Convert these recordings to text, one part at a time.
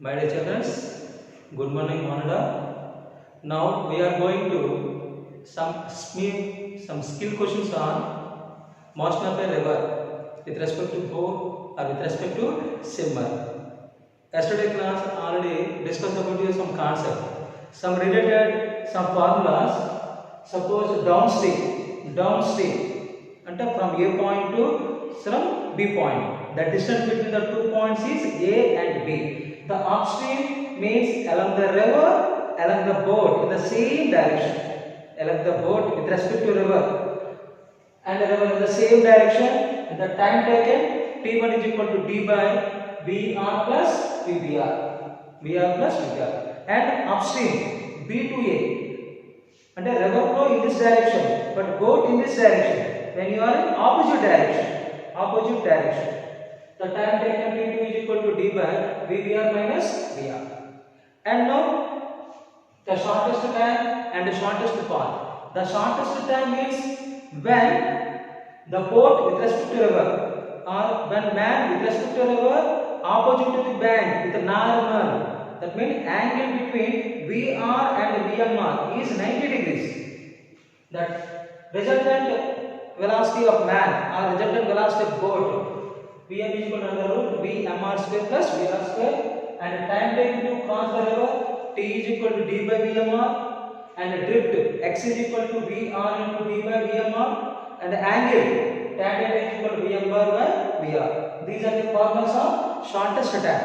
My dear children, good morning, Monada. Now we are going to some skill questions on motion of a river with respect to boat or with respect to swimmer. Yesterday class already discussed about you some concept, some related, some formulas. Suppose downstream, and from A point to some B point. The distance between the 2 points is A and B. The upstream means along the river, along the boat in the same direction. Along the boat with respect to river and the river in the same direction. And the time taken T1 is equal to D by VR plus VBR. VR plus VBR. And upstream B to A. And the river flow in this direction, but boat in this direction. When you are in opposite direction. The time taken T2 is equal to D by VBR minus VR. And now the shortest time and the shortest path. The shortest time means when the boat with respect to river or when man with respect to river opposite to the bank with a normal. That means angle between VR and VMR is 90 degrees. That resultant velocity of man or resultant velocity of boat Vm is equal to under root Vmr square plus Vr square, and time taken to cross the river T is equal to D by Vmr, and drift X is equal to Vr into D by Vmr, and the angle tan is equal to Vm bar by Vr. These are the formulas of shortest time.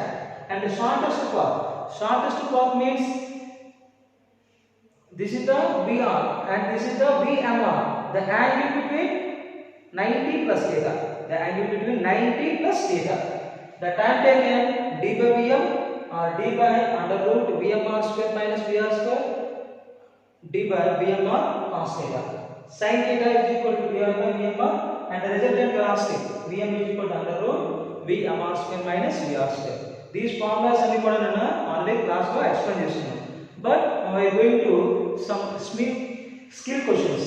And the shortest path means this is the Vr and this is the Vmr. The angle between 90 plus theta. The angle between 90 plus theta. The time taken D by Vm or D by under root Vmr square minus Vr square D by Vmr cos theta. Sin theta is equal to Vr by Vmr, and the resultant velocity Vm is equal to under root Vmr square minus Vr square. These formulas are already class lo explain chestunnam. But now I am going to some skill questions.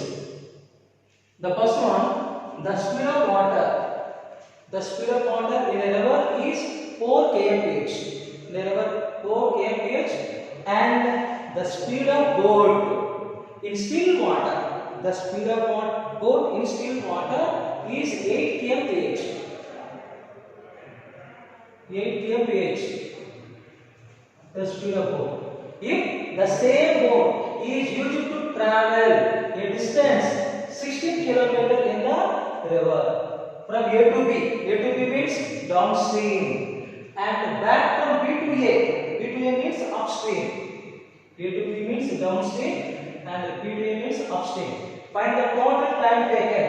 The first one, the speed of water. The speed of water in a river is 4 kmph. In a river 4 kmph, and the speed of boat in still water. The speed of boat in still water is 8 kmph. 8 kmph. The speed of boat. If the same boat is used to travel a distance 16 km in the river from A to B. A to B means downstream, and back from B to A. B to A means upstream. A to B means downstream, and B to A means upstream. Find the total time taken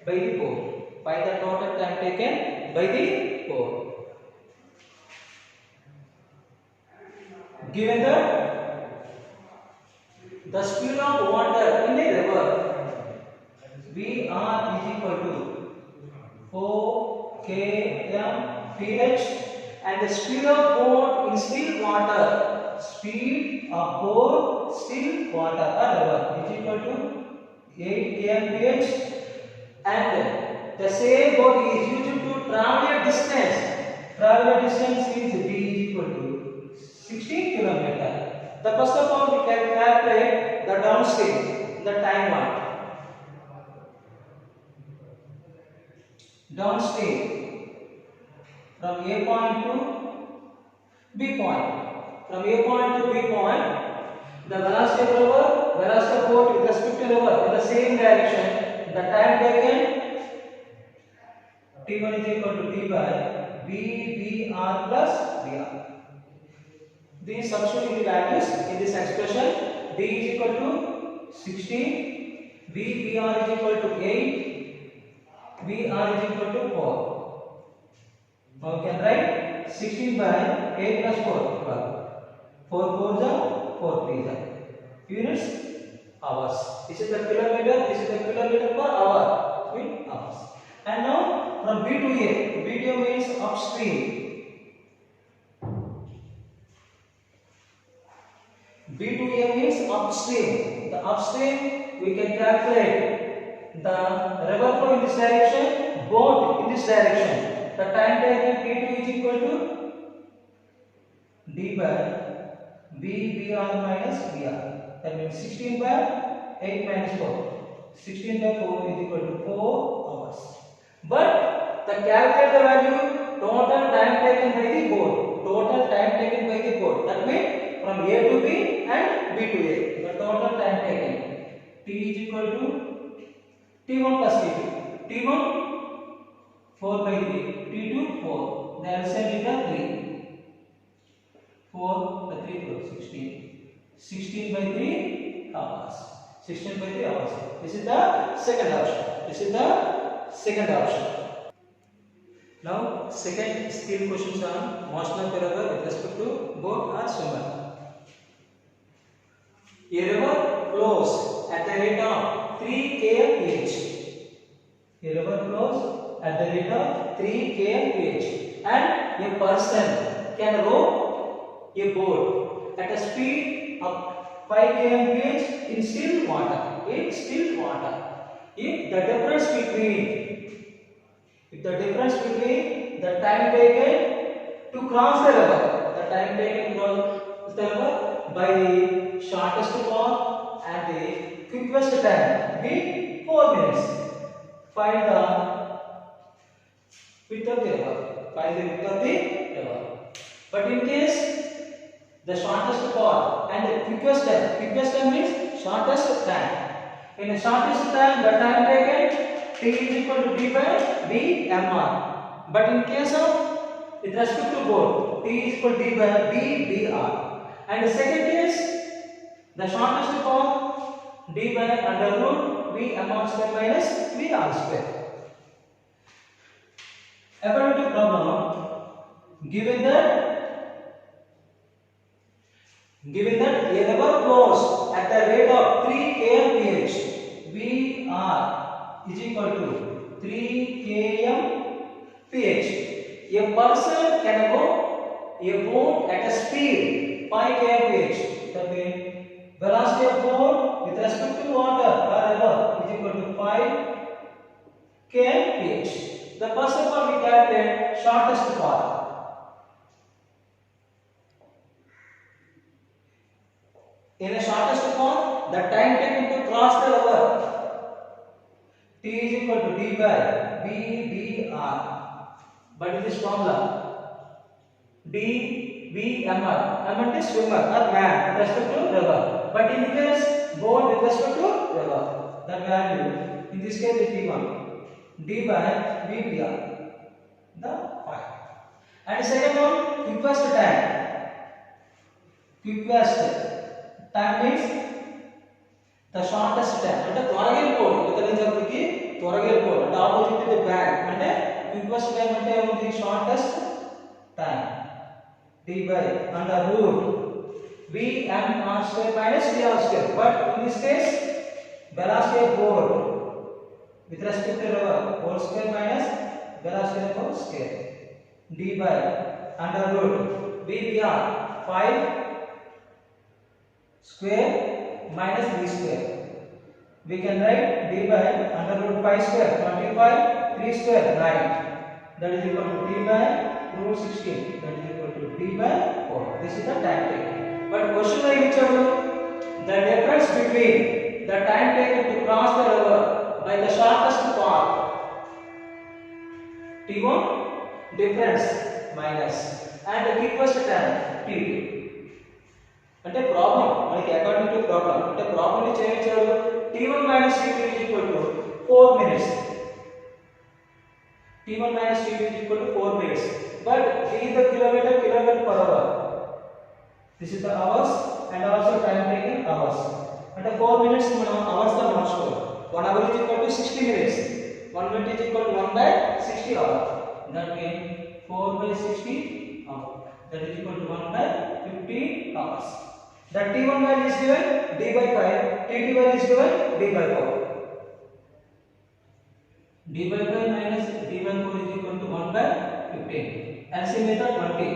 by the boat. Find the total time taken by the boat. Given the speed of water in a river, Vr is equal to 4 kmph, and the speed of boat in still water, speed of boat still water a river is equal to 8 kmph, and the same boat is used to travel a distance. Travel a distance is d is equal to 16 km. The first of all we can calculate the downstream, the time one. Downstream from A point to B point. From A point to B point, the velocity of river, velocity of boat with respect to river in the same direction. The time taken T1 is equal to D by VBR plus VR. These substituting the values in this expression. D is equal to 16, VBR is equal to 8, VR is equal to 4. Now we can write 16 by 8 plus 4, 12. 4 4s are 4 3s are. Units, hours. This is the kilometer, this is the kilometer per hour. Mean hours. And now from B to A, B to A means upstream. B to A means upstream. The upstream we can calculate the river flow in this direction, boat in this direction. The time taken T2 is equal to d by VBR minus VR. That means 16 by 8 minus 4. 16 by 4 is equal to 4 hours. But the calculate the value total time taken by the board. Total time taken by the board. That means from A to B and B to A. The total time taken. T is equal to T1 plus T2. T1 4 by 3. T2 4. The LCM is the 3. 4 by 3 plus 16. 16 by 3 hours. 16 by 3 hours. This is the second option. This is the second option. Now, second skill questions on motional paragraph with respect to boat or swimmer. A river flows at the rate of 3 km/h. A river flows at the rate of 3 km/h, and a person can row a boat at a speed of 5 km/h in still water. In still water. If the difference between the time taken to cross the river, by the shortest path and the quickest time be 4 minutes. Find the width of the river. But in case the shortest path and the quickest time means shortest time. In the shortest time, the time taken T is equal to D by BMR. But in case of with respect to boat, T is equal to D by BBR. And the second case, the shortest path D by under root VMR square minus VR square. According to problem, given that a river flows at the rate of 3 km/h, VR is equal to 3 km/h. A person can go a boat at a speed 5 km/h. That means velocity of boat with respect to water or river is equal to 5 km/h. The first of all we calculate shortest path. In the shortest path, the time taken to cross the river T is equal to D by VBR. But in this formula, DVMR, M is swimmer or man with respect to river. But in this case, boat with respect to river. The value in this case is T1. D by VBR. The 5. And second one, quickest time. Quickest time means the shortest time. అంటే త్వరగా వెళ్ళిపోవడం. ఉత్తరం చెప్పడానికి త్వరగా వెళ్ళిపోవడం. అంటే opposite the back. అంటే quickest time అంటే ఏముంది? shortest time. D by under root VMR square minus VR square. But in this case, velocity of boat with respect to river, boat square minus velocity of boat square. D by under root VBR 5 square minus V square. We can write D by under root 5 square 25, 3 square 9. That is equal to D by root 16. That is equal to D by 4. This is the time taken. But question like which the difference between the time taken to cross the river by the shortest path T1 difference minus and the quickest time T2. అంటే problem మనకి according to problem అంటే problem ని చేయించాడు T1 minus T2 is equal to 4 minutes. T1 minus T2 is equal to 4 minutes. But T is the kilometer per hour. This is the hours and also time taken hours. అంటే 4 minutes మనం hours గా మార్చుకోవాలి. 1 hour is equal to 60 minutes. 1 minute is equal to 1 by 60 hours. That means 4 by 60 hours. That is equal to 1 by 50 hours. The T1 value is given D by 5, T2 value is given D by 4. D by 5 minus D by 4 is equal to 1 by 15. LCM is 20.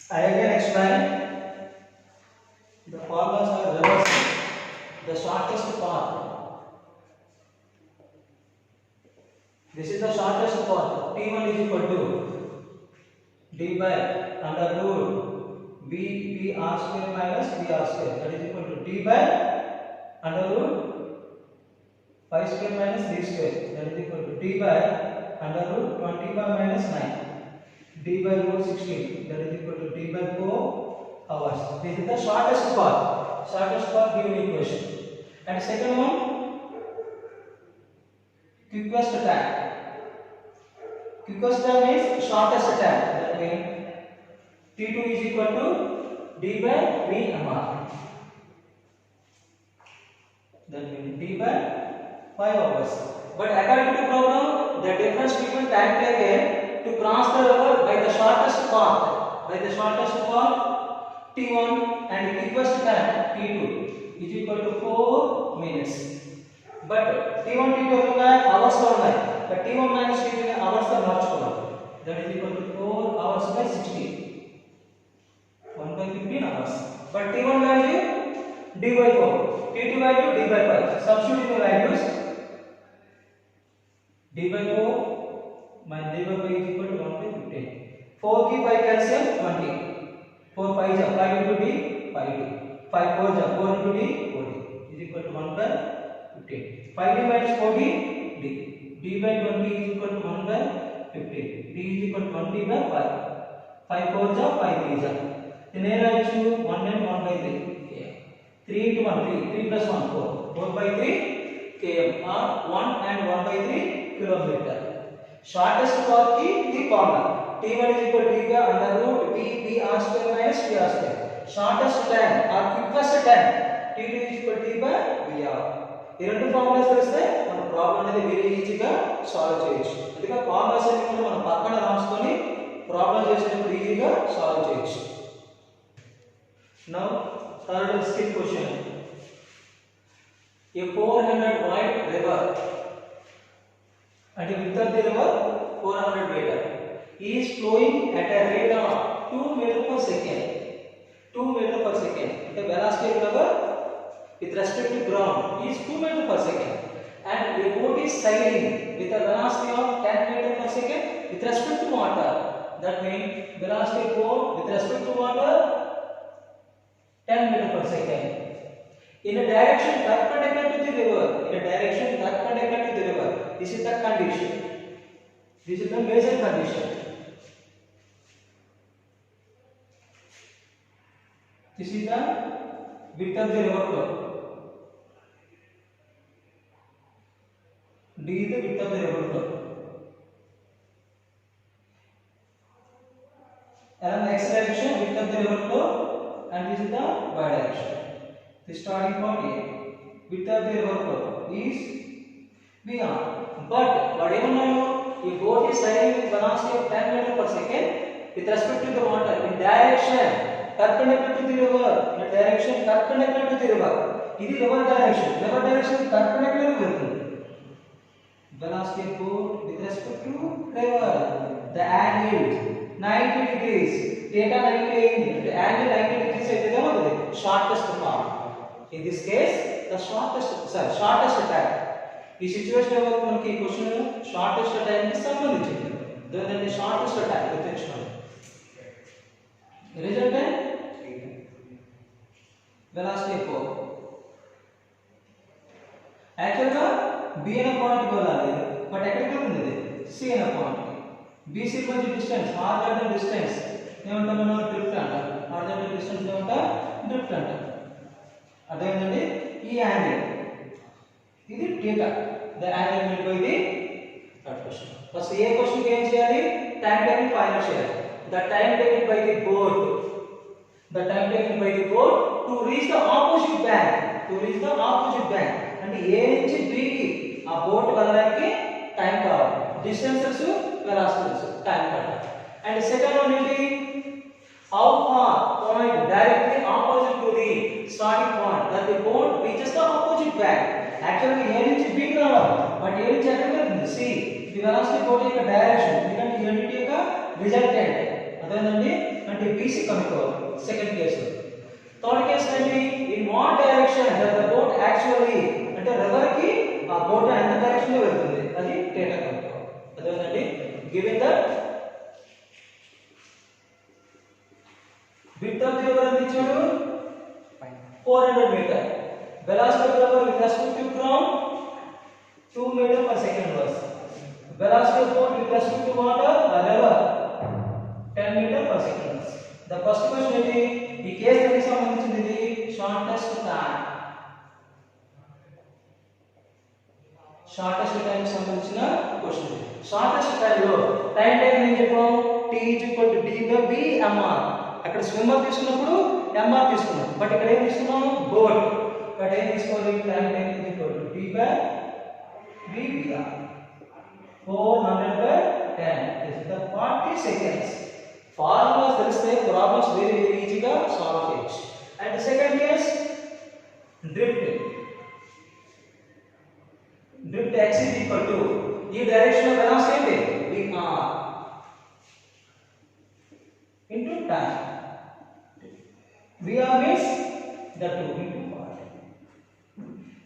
I again explain. The formulas are reversed. The shortest path. This is the shortest path. T1 is equal to d by under root b r square minus br square. That is equal to d by under root 5 square minus 3 square. That is equal to d by under root 25 minus 9. D by root 16. That is equal to d by 4 hours. This is the shortest path. Shortest path given equation. And second one, quickest time. Quickest time is shortest time. That means T2 is equal to d by VMR. That means d by 5 hours. But according to problem, the difference between time taken to cross the river by the shortest path, T1 and quickest time T2 is equal to 4 minutes. But T1 T2 hours lo unnai. But T1 minus T2 ni hours lo marchukoవాలి. That is equal to 4 hours by 60. 1 by 15 hours. But T1 value d by 4, T2 value d by 5. Substitute the values. d by 4 minus d by 5 is equal to 1 by 15. 4 की 5 cancel 20. 4 5 जा 5 into d 5d. 5 4 जा 4 into d 4d is equal to 1 by 15. 5d minus 4d d. d by 20 is equal to 1 by 15. d is equal to 20 by 5. 5 4 जा 5 3 जा. Then here I choose 1 and 1 by 3. 3 into 1 3. 3 plus 1 4. 4 by 3 km or 1 and 1 by 3 kilometer. Shortest path की the formula. T1 is equal to d by under root b r square minus br square. Shortest time or quickest time T2 is equal to d by br. ఈ రెండు formulas తెలిస్తే మన problem అనేది very ఈజీగా solve చేయొచ్చు. అందుకే formulas అన్ని కూడా మనం పక్కన రాసుకొని ప్రాబ్లం చేసేటప్పుడు ఈజీగా సాల్వ్ చేయొచ్చు. Now third skill question. A 400 wide river and the width of the river 400 meter is flowing at a rate of 2 meter per second. 2 meter per second. The velocity of the river with respect to ground is 2 meter per second. And a boat is sailing with a velocity of 10 meter per second with respect to water. That means velocity of boat with respect to water 10 meter per second. In a direction perpendicular to the river. This is the condition. This is the major condition. This is the width of the river flow. D is the width of the river flow. Along the x direction, width of the river flow, and this is the y direction. The starting point A. Width of the river flow is beyond. But whatever now, a boat is sailing with velocity of 10 meter per second with respect to the water in direction perpendicular to the river. In direction perpendicular to the river. This is river direction. River direction perpendicular to the river. Velocity of boat with respect to river. The angle 90 degrees. Theta 90 the angle 90 degrees is the shortest path. In this case, the shortest time. ఈ situation లో మనకి question shortest time కి సంబంధించింది. దాని shortest time గుర్తుంచుకోండి. Result time velocity ఎక్కువ. Actual గా B అనే పాయింట్ కి వెళ్ళాలి. బట్ ఎక్కడికి వెళ్తుంది ఇది? C అనే పాయింట్ కి. BC మధ్య డిస్టెన్స్ హారిజాంటల్ డిస్టెన్స్ ఏమంటాం మనం? డ్రిఫ్ట్ అంటాం. హారిజాంటల్ డిస్టెన్స్ ఏమంటాం? డ్రిఫ్ట్ అంటాం. అర్థమైందండి? ఈ యాంగిల్ ఇది theta. The angle made by the third question. First A question కి ఏం చేయాలి? టైం టేకింగ్ ఫైండ్ చేయాలి. The time taken by the boat to reach the opposite bank. అంటే A నుంచి B కి ఆ బోట్ వెళ్ళడానికి టైం కావాలి. డిస్టెన్సెస్ వెలాసిటీస్ టైం కావాలి. అండ్ సెకండ్ వన్ ఏంటి? How far point directly opposite to the starting point that the boat reaches the opposite bank. Actually A నుంచి B కి రావాలి. బట్ A నుంచి ఎక్కడికి వెళ్తుంది? C. The velocity boat యొక్క direction ఎందుకంటే యూనిట్ యొక్క రిజల్టెంట్. అదేనండి అంటే BC కనుక్కోవాలి సెకండ్ కేసు. థర్డ్ కేసు ఏంటి in what direction the boat actually అంటే రివర్ కి ఆ బోట్ ఎంత డైరెక్షన్ లో వెళ్తుంది అది డేటా కనుక్కోవాలి. అదేనండి given the width of the river ఎంత ఇచ్చాడు 400 meter. Velocity of the river with respect to ground 2 meter per second was. Velocity of boat with respect to water a river 10 meter per second was. The first question ఏంటి ఈ case కి సంబంధించింది ఇది shortest time. shortest time కి సంబంధించిన question ఇది. shortest time లో time ఏం చెప్పాం t d/b mr. అక్కడ స్విమ్మర్ తీసుకున్నప్పుడు mr తీసుకున్నాం. బట్ ఇక్కడ ఏం తీసుకున్నాం బోట్. బట్ ఏం తీసుకోవాలి time d/b vr 400/10 is the 40 seconds. Formulas తెలిస్తే ప్రాబ్లమ్స్ వెరీ ఈజీగా సాల్వ్ చేయొచ్చు. And second case drift x is equal to ఈ డైరెక్షన్ లో వెలాసిటీ ఏంటి vr into time. vr means the 2 into 40.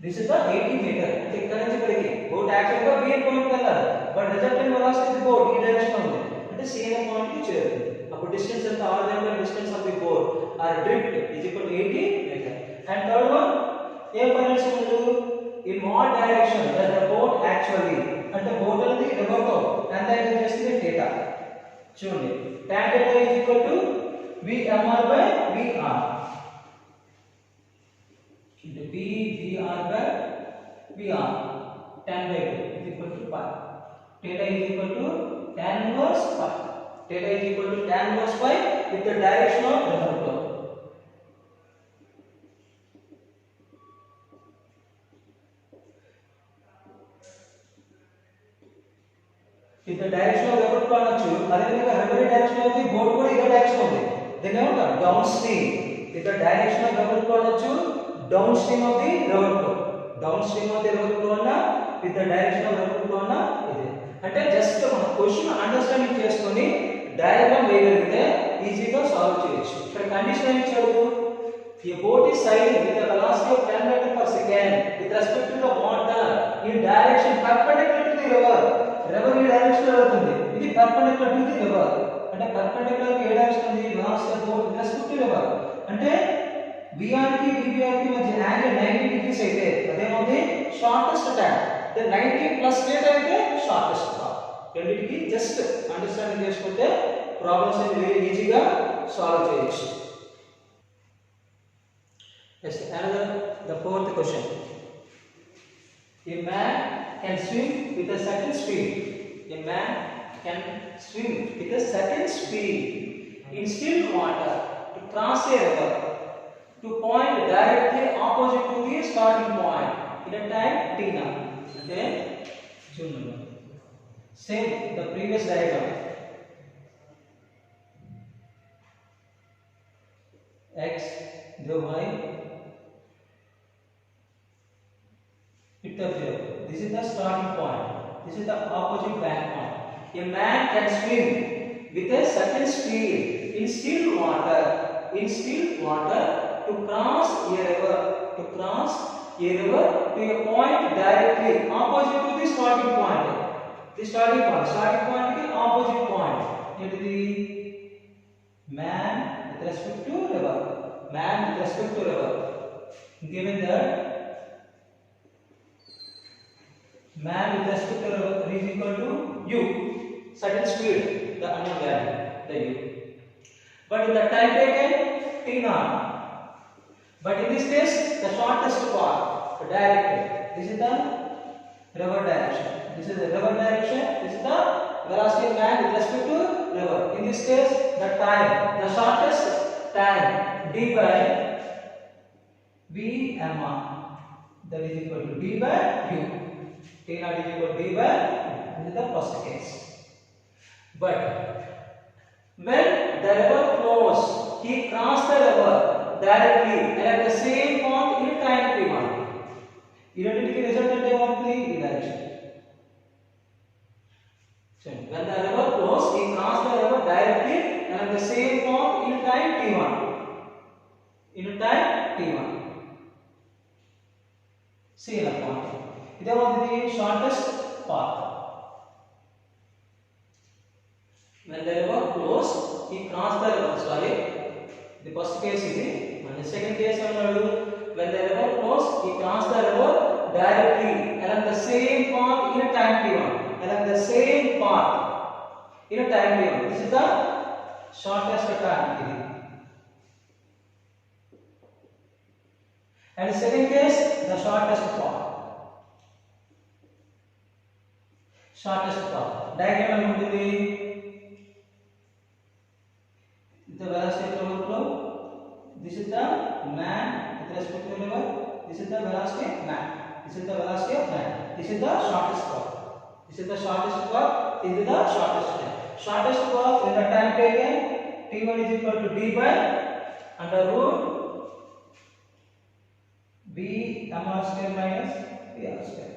This is the 80 meter. అంటే ఇక్కడ నుంచి ఇక్కడికి బోట్ యాక్చువల్ గా b పాయింట్ కి వెళ్ళాలి. బట్ రిజల్టెంట్ వెలాసిటీ బోట్ ఈ డైరెక్షన్ లో ఉంది అంటే c అనే పాయింట్ కి చేరుతుంది. అప్పుడు డిస్టెన్స్ ఎంత or then the distance of the boat or drift is equal to 80 meter. And third one a finals ఉంది in what direction that the boat actually అంటే బోట్ అనేది రివర్ తో ఎంత అయితే చేస్తుంది డేటా చూడండి tan data is equal to vmr/vr into vr/vr 10/2 is equal to pi. Theta is equal to tan inverse pi. Theta is equal to tan inverse pi with the direction of river flow. If the direction of river flow అనొచ్చు అదే విధంగా river direction లో ఉంది boat కూడా ఇదే direction ఉంది దీన్ని ఏమంటారు down stream. If the direction of river flow అనొచ్చు down stream of the river flow. Down stream of the river flow అన్న with the direction of river flow అన్న ఇది అంటే జస్ట్ మన క్వశ్చన్ అండర్స్టాండింగ్ చేసుకొని డయాగ్రామ్ వేయగలిగితే ఈజీగా సాల్వ్ చేయొచ్చు. ఇక్కడ కండిషన్ ఏమి ఇచ్చాడు a boat is sailing with a velocity of 10 meter per second with respect to the water in direction perpendicular to the river. river ఈ డైరెక్షన్ లో వెళ్తుంది ఇది perpendicular to the river అంటే perpendicular కి ఏ డైరెక్షన్ ఉంది velocity of boat with respect to river అంటే vr కి vbr కి మధ్య యాంగిల్ 90 డిగ్రీస్ అయితే అదేమవుతుంది షార్టెస్ట్ టైం అంటే 90 ప్లస్ రేట్ అయితే షార్టెస్ట్ పాత్. రెండిటికి జస్ట్ అండర్స్టాండింగ్ చేసుకుంటే ప్రాబ్లమ్స్ అన్ని వెరీ ఈజీగా సాల్వ్ చేయొచ్చు. Yes, another the fourth question. A man can swim with a certain speed. A man can swim with a certain speed in still water to cross a river to point directly opposite to the starting point in a time t now. Okay, same the previous diagram. X, the y, width of the river. This is the starting point. This is the opposite back point. A man can swim with a certain speed in still water to cross a river to a point directly opposite to the starting point. The starting point ki opposite point. It is the man with respect to river. Given that man with respect to river is equal to u, certain speed, the unknown value, the u. But in the time taken t naught. But in this case, the shortest path, directly. This is the river direction. This is the river direction. This is the velocity of man with respect to river. In this case, the time, the shortest time, d by v mr, that is equal to d by u. T naught is equal to d by this is the first case. But when the river flows, he crossed the river directly and at the same path in time t1. ఈ రెండింటికి resultant ఏమవుతుంది ఈ direction. When the river flows, he crosses the river directly along the same path in time t1. In time t1. See the point. This was the shortest path. When the river flows, he crosses the river. Sorry, the first case is it. And the second case is when the river flows, he crosses the river directly along the same path in time t1. Along the same path in a time t1. This is the shortest time. And the second case, the shortest path. Shortest path. Diagram ఉంటుంది. The velocity of the flow. This is the man with respect to the river. This is the velocity of man. This is the velocity of man. This is the shortest path. This is the shortest path. This is the shortest time. Shortest path in the time taken, t1 is equal to d by under root b mr square minus pr square.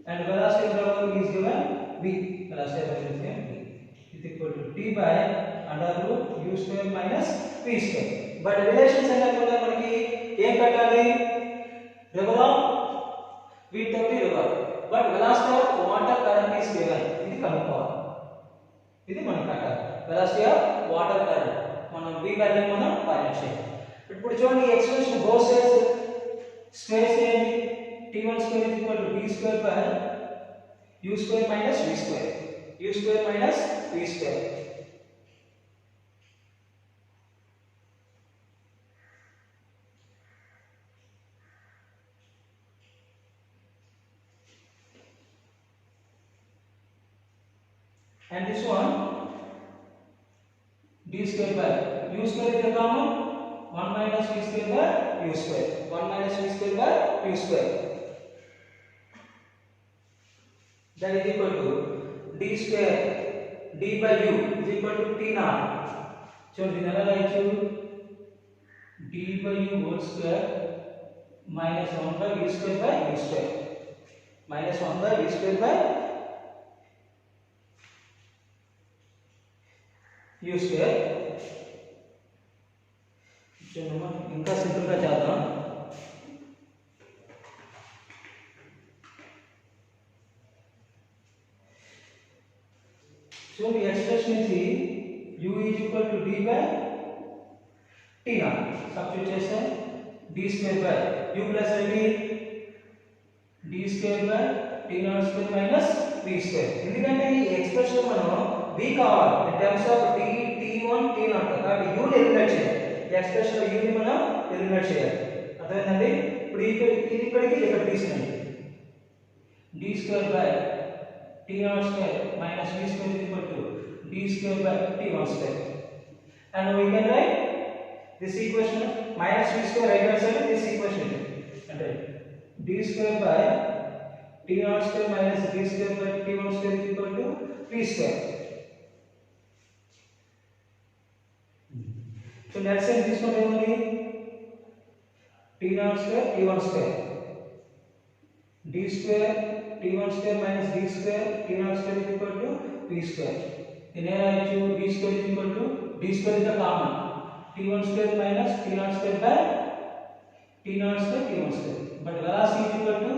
And velocity of the river is given v. Velocity of the river is given v is equal to d by under root u square minus p square. But relations ఎన్నకుండా మనకి ఏం కట్టాలి? river of v తోటి river. But velocity of water current is given. ఇది కనుక్కోవాలి. ఇది మనం కట్టాలి. velocity of water current మనం v వాల్యూ మనం ఫైండ్ చేయాలి. ఇప్పుడు చూడండి ఈ ఎక్స్ప్రెషన్ బోత్ సైడ్స్ స్క్వేర్ చేయండి. t1 square is equal to d square by u square minus v square. u square minus v square. And this one d square by u square is the common 1 minus v square by u square. 1 minus v square by u square. That is equal to d square d by u is equal to t naught. So this is d by u whole square minus 1 by v square by u square. Minus 1 by v square by u square. ఇంకా simple గా చేద్దాం. So ఈ expression నుంచి u is equal to d by t naught substitute చేస్తే d square by u plus ఏంటి d square by t naught square minus v square. ఎందుకంటే ఈ expression మనం v కావాలి in terms of t t1 t naught కాబట్టి u ని eliminate చేయాలి. ఈ ఎక్స్ప్రెషన్ లో u ని మనం ఎలిమినేట్ చేయాలి. అర్థమైందండి? ఇప్పుడు ఇక్కడికి ఇక్కడ తీసుకురండి. d square by t naught square minus v square is equal to d square by t1 square. And we can write this equation minus v square right hand side this equation. And d square by t naught square minus v square by t1 square is equal to v square. So let's say this one only t naught square t1 square d square t1 square minus d square t naught square is equal to v square. In here d square is equal to d square is the common t1 square minus t naught square by t naught square t1 square. But velocity is equal to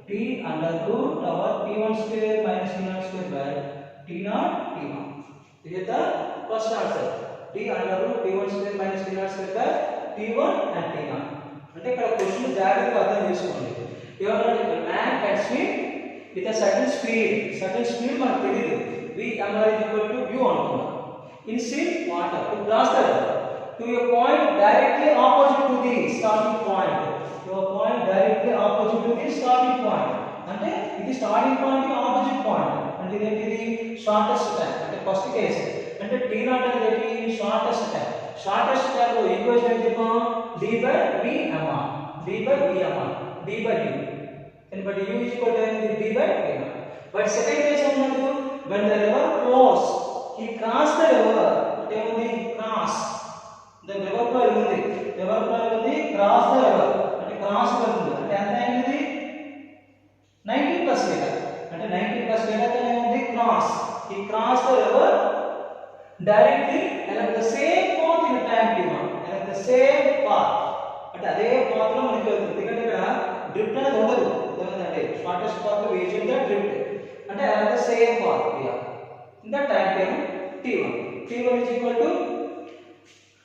t under root over t1 square minus t naught square by t naught t1. This is the first answer. t under root t1 square minus t naught square by t1 and t0. అంటే ఇక్కడ question జాగ్రత్తగా అర్థం చేసుకోండి. ఏమన్నాడు ఇక్కడ man can swim with a certain speed మనకు తెలియదు. v mr is equal to u అనుకున్నాం. in sea water to cross the river to a point directly opposite to the starting point. To a point directly opposite to the starting point. అంటే ఇది starting point కి opposite point. అంటే ఇది shortest time. అంటే first case అంటే t0 అనేది shortest time. Shortest time లో equation ఏం చెప్పాం d by v mr d by v mr d by u. And but u is equal to d by v mr. But second case ఏమన్నాడు when the river flows he crossed the river. అంటే ఉంది cross the river flow ఉంది cross the river అంటే cross అవుతుంది. అంటే ఎంత అయింది 19 plus metre అంటే 90 plus delta then ఏముంది cross. He crossed the river directly along the same path in time t1. Along the same path. అంటే అదే పాత్ లో మనకి వెళ్తుంది. ఎందుకంటే ఇక్కడ డ్రిఫ్ట్ అనేది ఉండదు. అంటే షార్టెస్ట్ పాత్ లో వేజ్ ఇన్ ద డ్రిఫ్ట్. అంటే along the same path here. In the time frame t1. t1 is equal to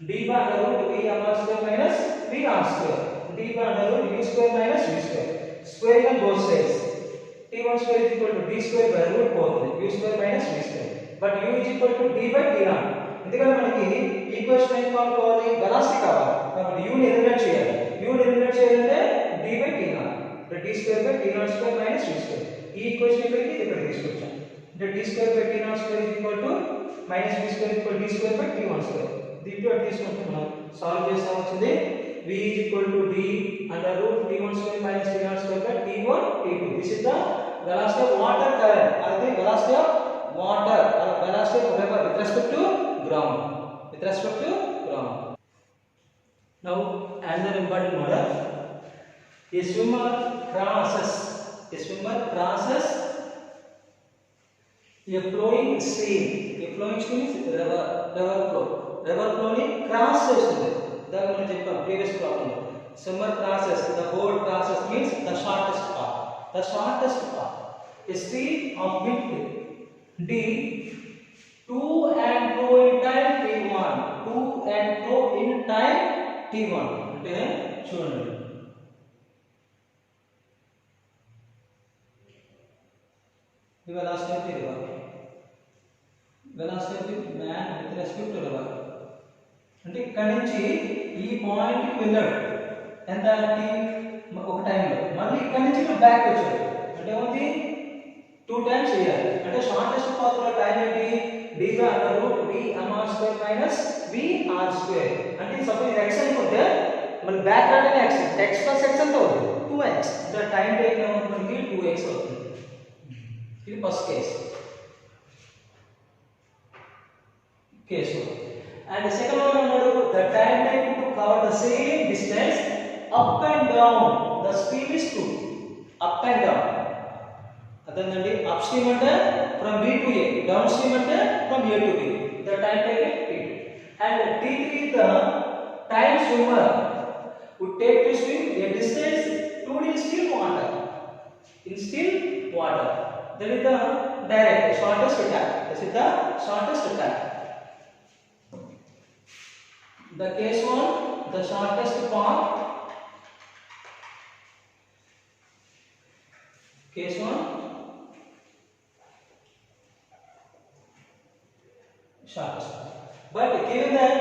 d by under root v r square minus v r square. d by under root u square minus v square. Squaring on both sides. t1 square is equal to d square by root పోతుంది. u square minus v square. But u is equal to d by t0. ఎందుకంటే మనకి equation ఏం కావాలి, velocity కావాలి. కాబట్టి u ని eliminate చేయాలి. u ని ఎలిమినేట్ చేయాలంటే d by t0. అంటే d square by t0 square minus v square. ఈ ఈక్వేషన్ ఇక్కడికి ఇక్కడ తీసుకొచ్చాం. అంటే d square by t0 square is equal to minus v square equal to d square by t1 square. దీంట్లో at తీసుకుంటే మనం solve చేసాం వచ్చింది v is equal to d under root t1 square minus t0 square by t1 t2. This is the velocity of water current or the velocity of water or velocity of river with respect to ground. With respect to ground. Now another important model. A swimmer crosses a flowing stream. A flowing stream is river flow. River flow ni cross చేస్తుంది. దాన్ని మనం చెప్పాం previous problem. Swimmer crosses, the boat crosses means the shortest path. The shortest path. A stream of width d to and fro in time t1. To and fro in time t1. అంటే చూడండి. The velocity of the river. Velocity of the man with respect to river. అంటే ఇక్కడ నుంచి ఈ point కి వెళ్ళాడు ఎంత ఒక టైంలో, మళ్ళీ ఇక్కడ నుంచి బ్యాక్ వచ్చాడు అంటే ఏమవుతుంది 2 టైమ్స్ చేయాలి. అంటే షార్టెస్ట్ పాత్ లో టైం ఏంటి d by under root v mr square minus v r square. అంటే సపోజ్ ఇది x అనుకుంటే మళ్ళీ బ్యాక్ రావడానికి x plus x ఎంత అవుతుంది 2x. అంటే టైం టేక్ ఏమవుతుంది మనకి 2x అవుతుంది. ఇది first case. And the second one another the time taken to cover the same distance up and down. The speed is 2 up and down. Adandandi upstream ante from b to a, downstream ante from a to b. The time taken t2. And t3 is the time swimmer would take to swim a distance 2d in still water. In still water. That is the direct shortest time. This is the shortest time. The case one, the shortest path. Case one, shortest path. But given that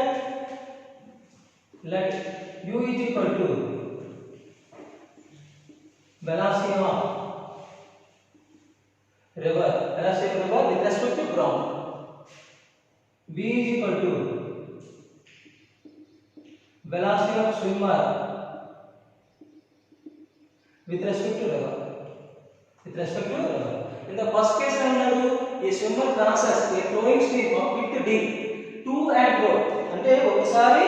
let u is equal to velocity of river with respect to ground. V is equal to velocity of swimmer with respect to river. In the first case annaru a swimmer crosses a flowing stream of width d to and fro. అంటే ఒకసారి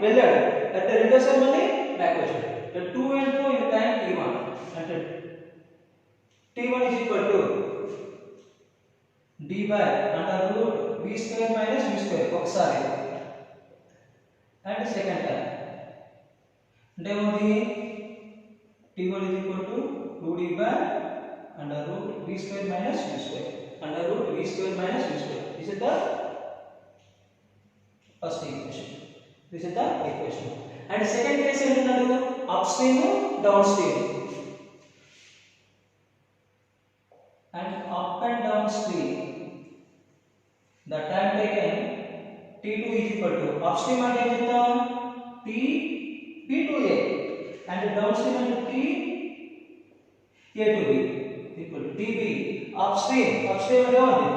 వెళ్ళాడు అంటే రెండోసారి మళ్ళీ back వచ్చాడు. The to and fro in time t1. అంటే t1 is equal to d by under root v square minus v square ఒకసారి. And second time అంటే ఏమవుతుంది t1 is equal to 2d by under root v square minus v square. Under root v square minus v square. This is the first equation. This is the equation. And second case ఏంటంటే upstream downstream. And up and downstream. The time taken t2 is equal to upstream అంటే ఏం చెప్తాం t p to a and downstream అంటే t a to b equal to db. upstream అంటే ఏమవుతుంది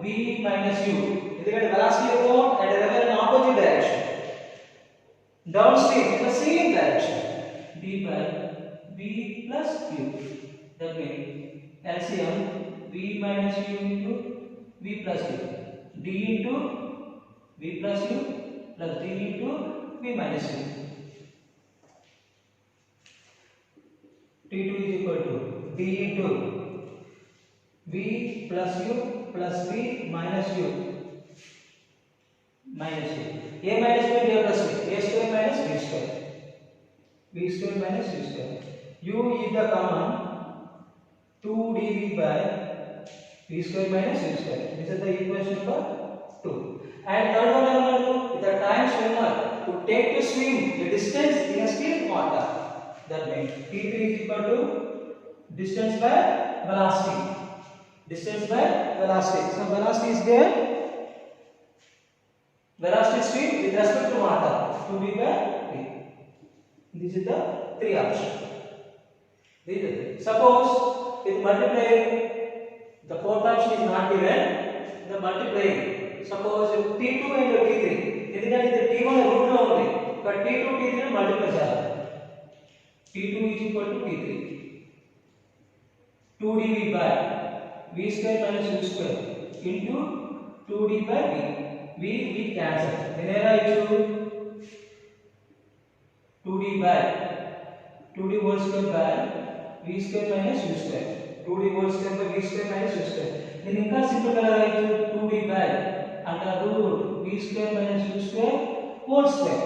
v minus u ఎందుకంటే velocity of boat and river in opposite direction. Downstream in the same direction d by v plus u. That means LCM v minus u into v plus u. d into v plus u plus d into v minus u. t2 is equal to d into v plus u plus v minus u minus u. A minus b, a plus b, a square minus b square, b square minus u square. U is the common 2 dv by v square minus u square. This is the equation number 2. And third one is the time swimmer to take to swim the distance in a still water. That means t3 is equal to distance by velocity. Distance by velocity. So velocity is there. Velocity swim with respect to water. 2v by v. This is the 3 option. Suppose with multiplying, the fourth option is not given. The multiplying. Suppose t2 and t3. ఎందుకంటే ఇది t1 route లో ఉంది. But t2 t3 ని multiply చేయాలి. t2 is equal to t3. 2dv by v square minus u square into 2d by v. V cancel. Then era ichu 2d by 2d whole square by v square minus u square. 2d whole square by v square minus u square. Then inka simple గా రాయొచ్చు 2d by under root v square minus u square whole square.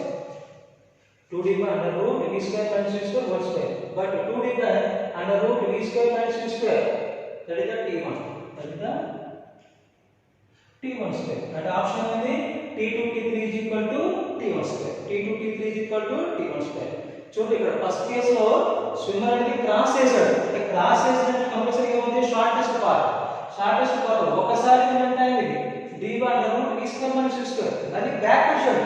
2d by under root v square minus u square whole square. But 2d by under root v square minus u square, that is the t1. That is the t1 square. And option is t2 t3 is equal to t1 square. t2 t3 is equal to t1 square. చూడండి ఇక్కడ first case లో swimmer అనేది cross చేశాడు. అంటే cross చేసినట్టు కంపల్సరీగా ఉంది shortest part. Shortest part ఒకసారి ఎంత అయింది d by under root v square minus u square. అది బ్యాక్ వచ్చాడు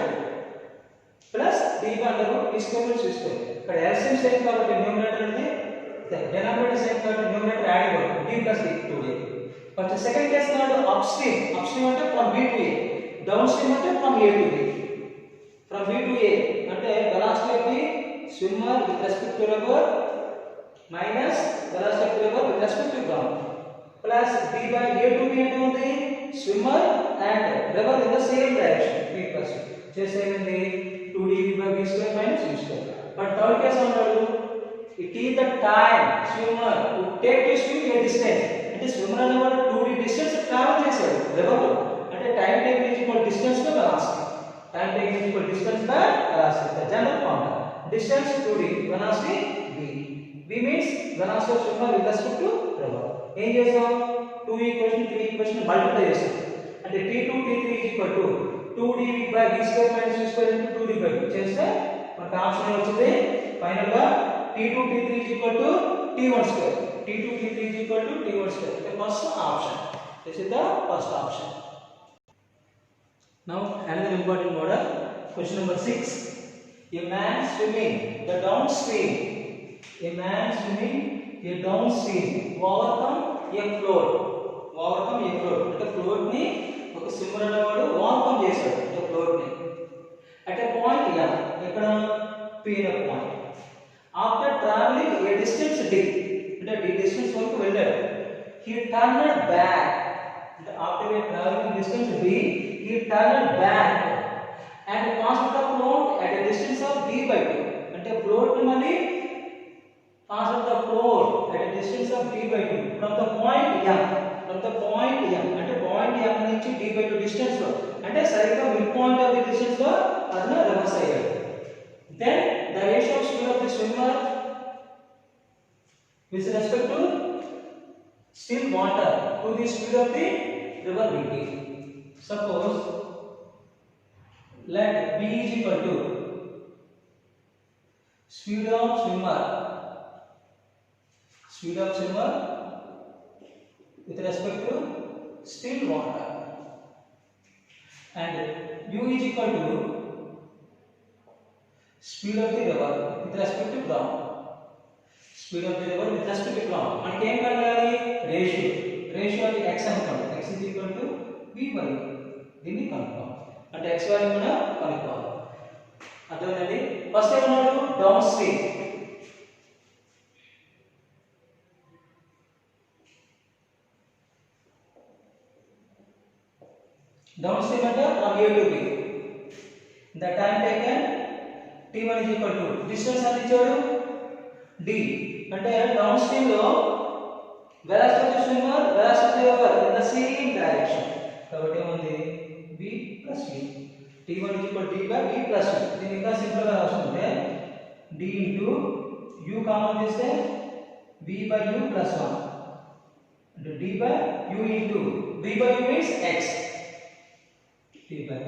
plus d by under root v square minus u square. ఇక్కడ LCM సేమ్ కాబట్టి న్యూమరేటర్ అనేది డినామినేటర్ సేమ్ కాబట్టి న్యూమరేటర్ యాడ్ అవుతుంది d plus d 2d. But the second case called upstream. Upstream అంటే from b to a. Downstream అంటే from a to b. From b to a అంటే velocity of the swimmer with respect to rubber minus velocity of the rubber with respect to ground plus d by a to b అంటే ఉంది swimmer and rubber in the same direction. b plus చేసేది 2dv by v square minus u square. But third case అన్నాడు it is the time swimmer to take to swim a distance. అంటే swimmer అనేవాడు 2d distance travel చేశాడు river లో. అంటే time taking is equal distance by velocity. Time taking is equal distance by velocity. The general formula distance 2d velocity v. v means velocity of swimmer with respect to river. ఏం చేసాం 2 equation 3 equation multiply చేసాం. అంటే t2 t3 is equal to 2dv by v square minus u square into 2d by v చేస్తే మనకు option వచ్చింది final గా t2 t3 is equal to t1 square. t2 t3 is equal to t1 square. The first option. This is the first option. Now another important model. Question number 6. A man swimming the downstream. A man swimming a downstream overcome a float. Overcome a float. అంటే float ని ఒక swimmer అనేవాడు overcome చేశాడు అంటే float ని. At a point here, ఎక్కడ p అనే point. After traveling a distance d, అంటే d distance వరకు వెళ్ళాడు. He turned back. అంటే after a traveling distance d, he turned back and passed the float at a distance of d by 2. అంటే float ని మళ్ళీ passed the float at a distance of d by 2 from the point m. From the point m, అంటే point m నుంచి d by 2 distance లో, అంటే సరిగ్గా mid point of the distance లో అతను రివర్స్ అయ్యాడు. Then the ratio of speed of the swimmer with respect to still water to the speed of the river will be. Suppose let v is equal to speed of swimmer with respect to still water, and u is equal to speed of the river with respect to ground. Speed of the river with respect to ground. మనకి ఏం కనుగొనాలి ratio of x అనుకోండి. x is equal to v by దీన్ని కనుక్కోవాలి. అంటే x value కూడా కనుక్కోవాలి. అర్థమైందండి. ఫస్ట్ ఏమన్నాడు డౌన్ స్ట్రీమ్. డౌన్ స్ట్రీమ్ అంటే from a to b. The time taken t1 is equal to distance ఎంత ఇచ్చాడు d. అంటే డౌన్ స్ట్రీమ్ లో velocity of the swimmer, velocity of the river in the same direction. కాబట్టి ఏముంది v plus u. t1 is equal to d by v plus u. దీన్ని ఇంకా simple గా రాసుకుంటే d into u కామన్ తీస్తే v by u plus 1 అంటే d by u into v by u is x, d by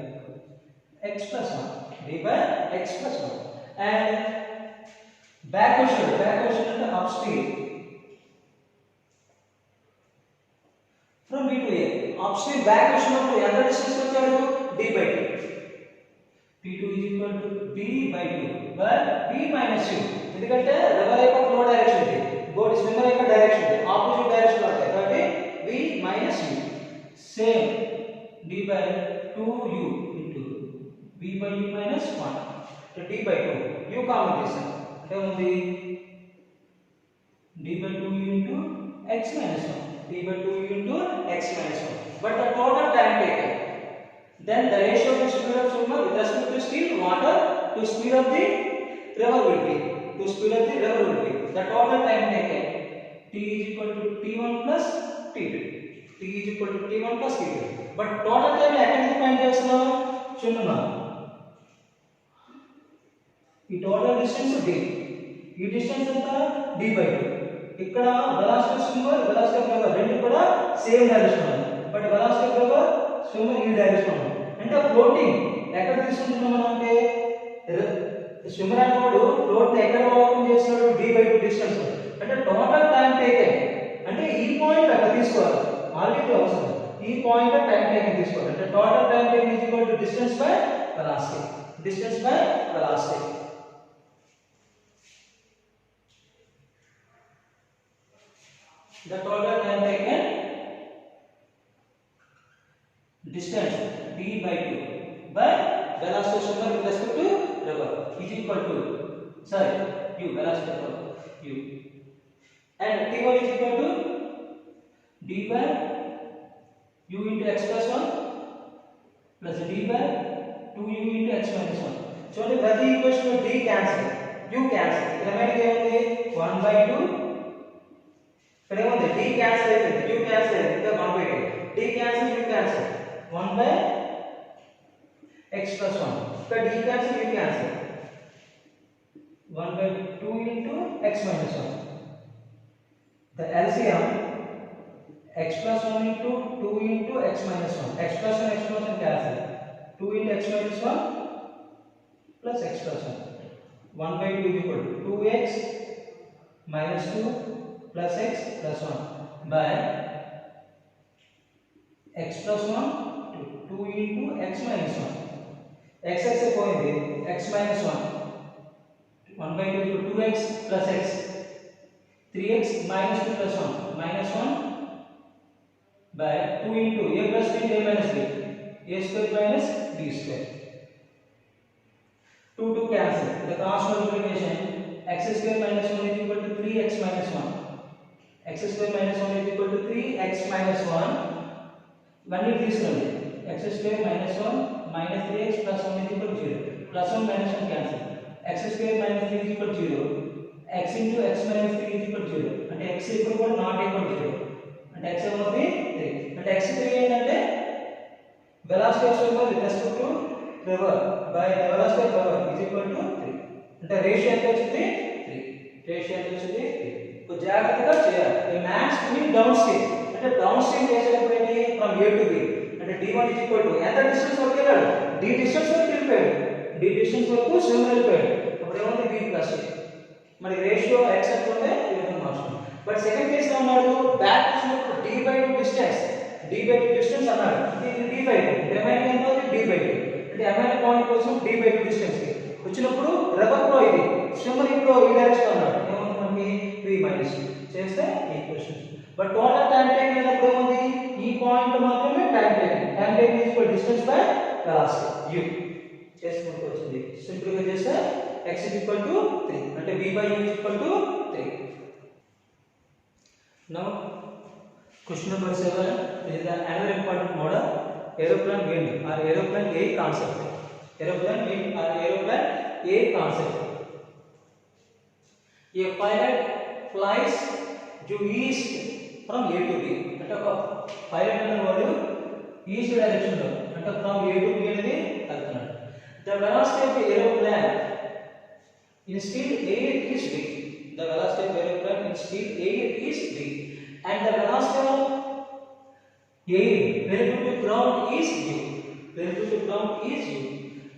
x plus 1, d by x plus 1. and back question అంటే upstream from b to a. upstream back question up to ఎంత distance వచ్చాడు d by 2. t2 is equal to b by 2 but b minus u ఎందుకంటే river యొక్క flow direction ఇది, boat swimmer యొక్క direction ఇది, opposite direction లో ఉంటాయి కాబట్టి b minus u same d by 2u into b by u minus 1 అంటే d by 2 u common తీసాం అంటే ఉంది d by 2u into x minus 1, d by 2u into x minus 1. But the total time taken, then the ratio of the speed of swimmer with respect to still water to speed of the river will be, the total time taken t is equal to t1 plus t2, t is equal to t1 plus t2. but total time ఎక్కడ నుంచి find చేస్తున్నాం చూడండి, ఈ total distance d, ఈ distance ఎంత d by 2. ఇక్కడ velocity of swimmer, velocity of river రెండు కూడా సేమ్ డైరెక్షన్ ఉంది, but velocity of river swimmer ఈ డైరెక్షన్ ఉంది. అంటే ఫ్లోటింగ్ ఎక్కడ తీసుకుంటున్నాం మనం అంటే స్విమ్మర్ అనేవాడు ఫ్లోట్ ని ఎక్కడ వాకింగ్ చేస్తున్నాడు d by 2 డిస్టెన్స్. అంటే టోటల్ టైం టేకెన్ అంటే ఈ పాయింట్ అక్కడ తీసుకోవాలి, ఆల్రెడీ అవసరం ఈ పాయింట్ టైం టేకెన్ తీసుకోవాలి. అంటే total time taken is equal to distance by velocity, distance by velocity. The total time taken distance d by 2 by velocity of swimmer with respect to river is equal to u, velocity of u, and t1 is equal to d by u into x plus 1 plus d by 2u into x minus 1. చూడండి ప్రతి equation లో d cancel, u cancel, remaining ఏముంది 1 by 2. ఇక్కడ ఏముంది d cancel అయిపోయింది, u cancel అయింది, ఇంకా 1 by 2, d cancel u cancel 1 by x plus 1. ఇక్కడ d cancel u cancel 1 by 2 into x minus 1. The LCM x plus 1 into 2 into x minus 1, x plus 1 cancel, 2 into x minus 1 plus x plus 1. 1 by 2 is equal to 2x minus 2 plus x plus 1 by x plus 1 to 2 into x minus 1. x పోయింది, x minus 1, 1 by 2 equal to 2x plus x, 3x minus 2 plus 1 minus 1 by 2 into a plus b into a minus b, a square minus b square. 2 cancel, the cross multiplication x square minus 1 is equal to 3x minus 1, x square minus 1 is equal to 3x minus 1. ఇవన్నీ తీసుకురండి, x square minus 1 minus 3x plus 1 is equal to 0, plus 1 minus 1 cancel, x square minus 3 is equal to 0, x into x minus 3 is equal to 0, అంటే x equal to not equal to 0, అంటే x ఏమవుతుంది 3, అంటే x 3 ఏంటంటే velocity of swimmer with respect to river by velocity of river is equal to 3, అంటే ratio ఎంత వచ్చింది 3, ratio ఎంత వచ్చింది 3. జాగ్రత్తగా చేయాలి. ఈ మ్యాథ్స్ ని డౌన్ స్ట్రీమ్ అంటే డౌన్ స్ట్రీమ్ చేసేటప్పుడు ఏంటి ఫ్రమ్ a to b అంటే d1 is equal to ఎంత డిస్టెన్స్ వరకు వెళ్ళాడు, d డిస్టెన్స్ వరకు వెళ్ళిపోయాడు, d డిస్టెన్స్ వరకు స్విమ్మర్ వెళ్ళిపోయాడు, అప్పుడు ఏముంది b ప్లస్ c. మరి రేషియో x ఎంత ఉంటే ఈ విధంగా మార్చుకోండి. బట్ సెకండ్ కేస్ లో ఉన్నాడు బ్యాక్ వచ్చినప్పుడు d by 2 distance, d by 2 distance అన్నాడు, ఇది d by 2, రిమైనింగ్ ఎంత ఉంది d by 2, అంటే ఎంఐఎల్ పాయింట్ కోసం d by 2 డిస్టెన్స్ కి వచ్చినప్పుడు రివర్ ఫ్లో ఇది, స్విమ్మర్ ఫ్లో ఈ డైరెక్షన్ అన్నాడు, ఏముంది మనకి v minus చేస్తే equation. But total time taking అయినప్పుడు ఏముంది ఈ పాయింట్ మాత్రమే time taking is equal distance by velocity u చేసుకుంటూ వచ్చింది. సింపుల్ గా చేస్తే x is equal to 3 అంటే v by u is equal to 3. Now question number 7 is another important model, aeroplane wind or aeroplane air concept. Aeroplane wind or aeroplane air concept. A pilot flies due east from A to be. అంటే ఒక pilot అనేవాడు east direction లో అంటే from A to be అనేది వెళ్తున్నాడు. The velocity of aeroplane in speed air is v. The velocity of aeroplane in speed air is v, and the velocity of air relative to ground is u. Relative to ground is u.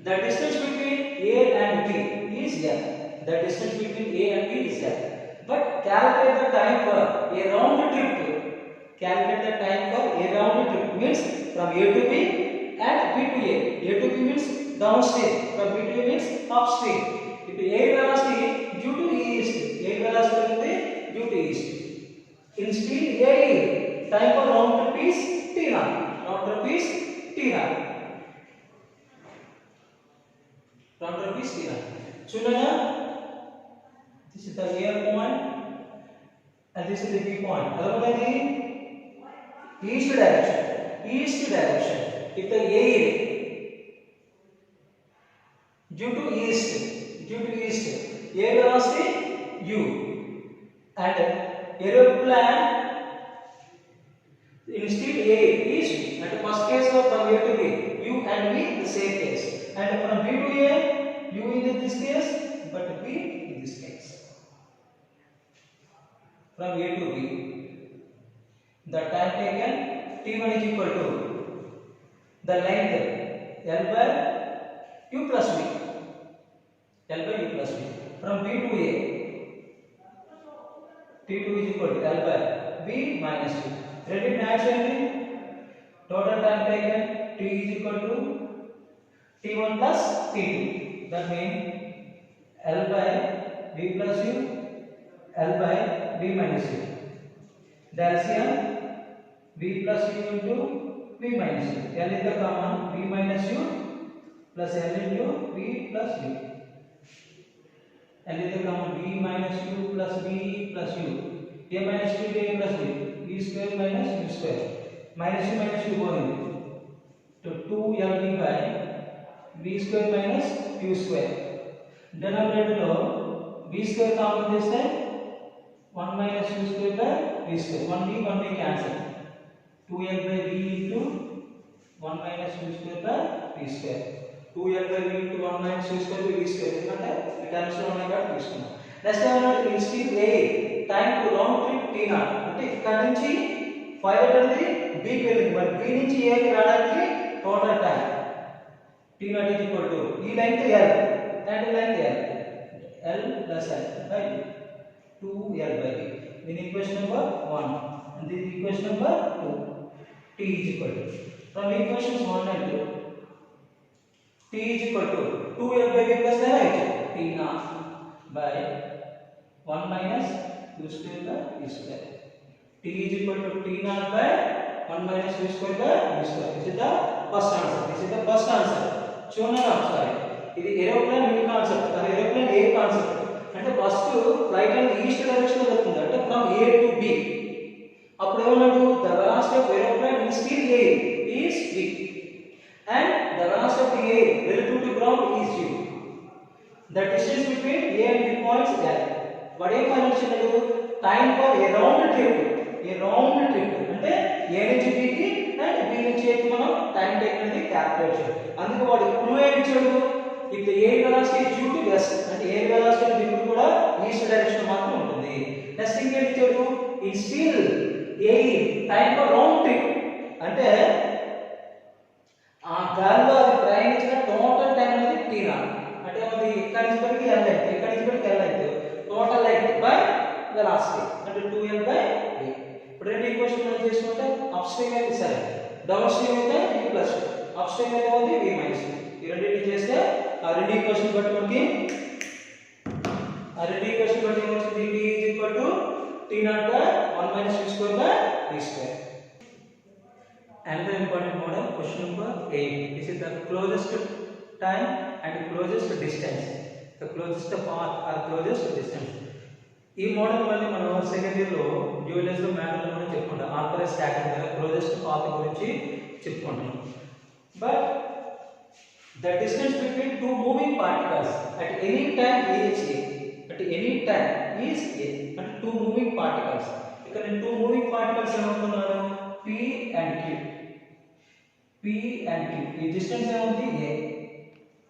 The distance between air and v is l. The distance between a and b is l. But calculate the time for a round trip. Calculate the time for a round trip means from a to b and b to a. A to b means downstream. From b to a means upstream. If air velocity due to east, air velocity due to east. In speed air, time for round trip is t naught. Round trip is t naught. Round trip is t naught. Chunaya, this is the A point, and this is the B point. Other than east direction. East direction. If the air due to east, air velocity u, and aeroplane in speed a is v. And first case of from a to b, u and v the same case, and from b to a, u in this case, but v in this case. From a to b, the time taken t1 is equal to the length l by u plus v. L by u plus v. From b to a, t2 is equal to l by b minus u. Ready to actually total time taken t is equal to t1 plus t2. That means l by b plus u, l by b minus u. The LCM b plus u into b minus u. L is the common, b minus u plus l into b plus u. L is the common, b minus u plus b plus u. A minus 2 a plus b. B square minus u square. Minus u going to 2lb by b square minus u square. Denominator lo b square common cheste 1 minus u square by b square. 1b cancel. 2l by b into 1 minus u square by b square. 2l by b into 1 minus u square by b square. ఎందుకంటే ఈ terms లో ఉన్నాయి కాబట్టి తీసుకున్నాం. Next ఏమన్నాడు, in speed a time to round trip t naught. అంటే ఇక్కడ నుంచి పైలట్ అనేది b కి వెళ్ళింది, మరి b నుంచి a కి రావడానికి total time t naught is equal to ఈ length l and length l plus l by 2l by b. This is equation number 1 and this is equation number 2. T is equal to, from equations 1 and 2, T is equal to 2l by b plus l t naught by 1 minus u square by v square. T is equal to t naught by 1 minus u square by v square. This is the first answer. This is the first answer. చూడండి ఒకసారి, ఇది aeroplane ఏ concept, అది aeroplane ఏ concept అంటే first flight అనేది east direction లో వెళ్తుంది అంటే from A to be. అప్పుడు ఏమన్నాడు, the velocity of aeroplane in speed a is v and the velocity of the air relative to ground is u. The distance between a and b points l. వాడు ఏం కనుగొన్నాడు, time for a round trip. A round trip అంటే a నుంచి b కి and b నుంచి a కి మనం time take అనేది క్యాల్కులేట్ చేయాలి. అందుకే వాడు క్లూ ఏం ఇచ్చాడు, if the air velocity due to west అంటే ఎయిర్ వెలాసిటీ దిక్కు కూడా ఈస్ట్ డైరెక్షన్ మాత్రం ఉంటుంది. నెక్స్ట్ ఇంకేం ఇచ్చాడు, in speed air time for round trip అంటే ఆ గాలిలో అది ప్రయాణించిన టోటల్ టైం అనేది t naught. అంటే అది ఇక్కడ నుంచి వరకు l లెంగ్త్, ఇక్కడ నుంచి వరకు l length, total length by velocity అంటే 2l by b. ఇప్పుడు రెండు ఈక్వేషన్ మనం చేసుకుంటే అప్ స్ట్రీమ్ అయితే సరే, డౌన్ స్ట్రీమ్ అయితే v ప్లస్, అప్ స్ట్రీమ్ అయితే ఉంది v మైనస్. ఈ రెండింటిని చేస్తే ఆ రెండు ఈక్వేషన్ బట్టి మనకి t is equal to t naught by 1 minus u square by v square. Another important model, question number 8. This is the closest time and closest distance. The closest path or closest distance. ఈ model మళ్ళీ మనం second year లో dualism లో matter లో చెప్పుకుంటాం. ఆల్ఫరెస్ static దగ్గర closest path గురించి చెప్పుకుంటున్నాం. But the distance between two moving particles at any time is a. At any time is a. అంటే టూ మూవింగ్ పార్టికల్స్ ఇక్కడ నేను టూ మూవింగ్ పార్టికల్స్ ఏమనుకున్నాను p and q. p and q ఈ distance ఏముంది a.